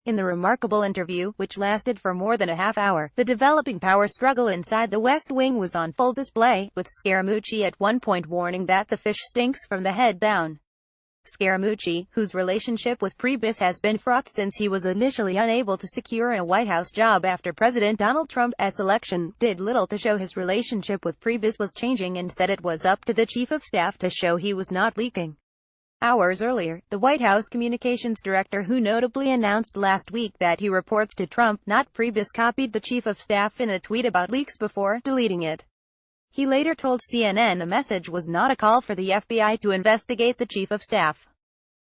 In the remarkable interview, which lasted for more than a half hour, the developing power struggle inside the West Wing was on full display, with Scaramucci at one point warning that the fish stinks from the head down. Scaramucci, whose relationship with Priebus has been fraught since he was initially unable to secure a White House job after President Donald Trump's election, did little to show his relationship with Priebus was changing and said it was up to the Chief of Staff to show he was not leaking. Hours earlier, the White House communications director, who notably announced last week that he reports to Trump, not Priebus, copied the Chief of Staff in a tweet about leaks before deleting it. He later told CNN the message was not a call for the FBI to investigate the Chief of Staff.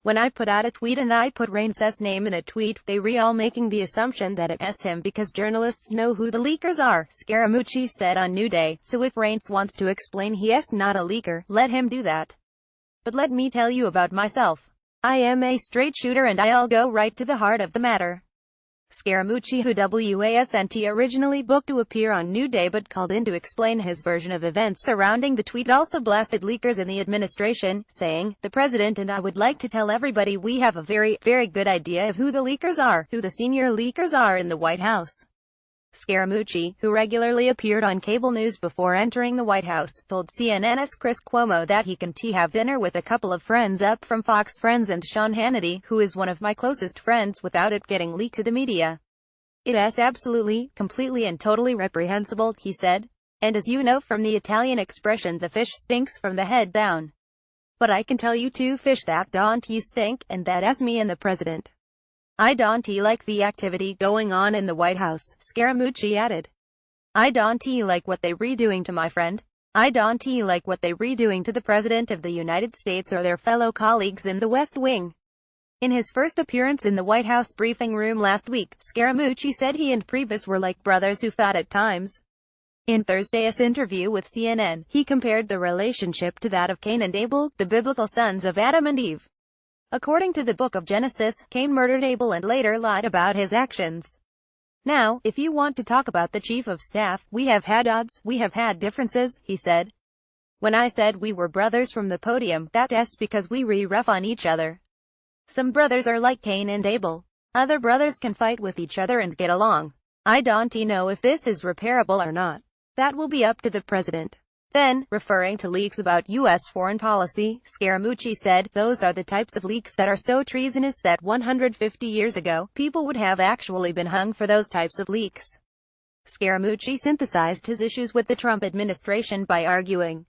When I put out a tweet and I put reince's name in a tweet, they were all making the assumption that it's him because journalists know who the leakers are, Scaramucci said on New Day. So if reince wants to explain he's not a leaker, let him do that. But let me tell you about myself. I am a straight shooter and I'll go right to the heart of the matter. Scaramucci, who wasn't originally booked to appear on New Day but called in to explain his version of events surrounding the tweet, also blasted leakers in the administration, saying, "The president and I would like to tell everybody we have a very, very good idea of who the leakers are, who the senior leakers are in the White House." Scaramucci, who regularly appeared on cable news before entering the White House, told CNN's Chris Cuomo that he can have dinner with a couple of friends up from Fox Friends and Sean Hannity, who is one of my closest friends, without it getting leaked to the media. "It's absolutely, completely and totally reprehensible," he said. "And as you know from the Italian expression, the fish stinks from the head down. But I can tell you two fish that don't stink, and that's me and the president. I don't like the activity going on in the White House," Scaramucci added. "I don't like what they redoing to my friend. I don't like what they redoing to the President of the United States or their fellow colleagues in the West Wing." In his first appearance in the White House briefing room last week, Scaramucci said he and Priebus were like brothers who fought at times. In Thursday's interview with CNN, he compared the relationship to that of Cain and Abel, the biblical sons of Adam and Eve. According to the book of Genesis, Cain murdered Abel and later lied about his actions. "Now, if you want to talk about the Chief of Staff, we have had odds, we have had differences," he said. "When I said we were brothers from the podium, that's because we rough on each other. Some brothers are like Cain and Abel. Other brothers can fight with each other and get along. I don't know if this is repairable or not. That will be up to the president." Then, referring to leaks about U.S. foreign policy, Scaramucci said, "Those are the types of leaks that are so treasonous that 150 years ago, people would have actually been hung for those types of leaks." Scaramucci synthesized his issues with the Trump administration by arguing,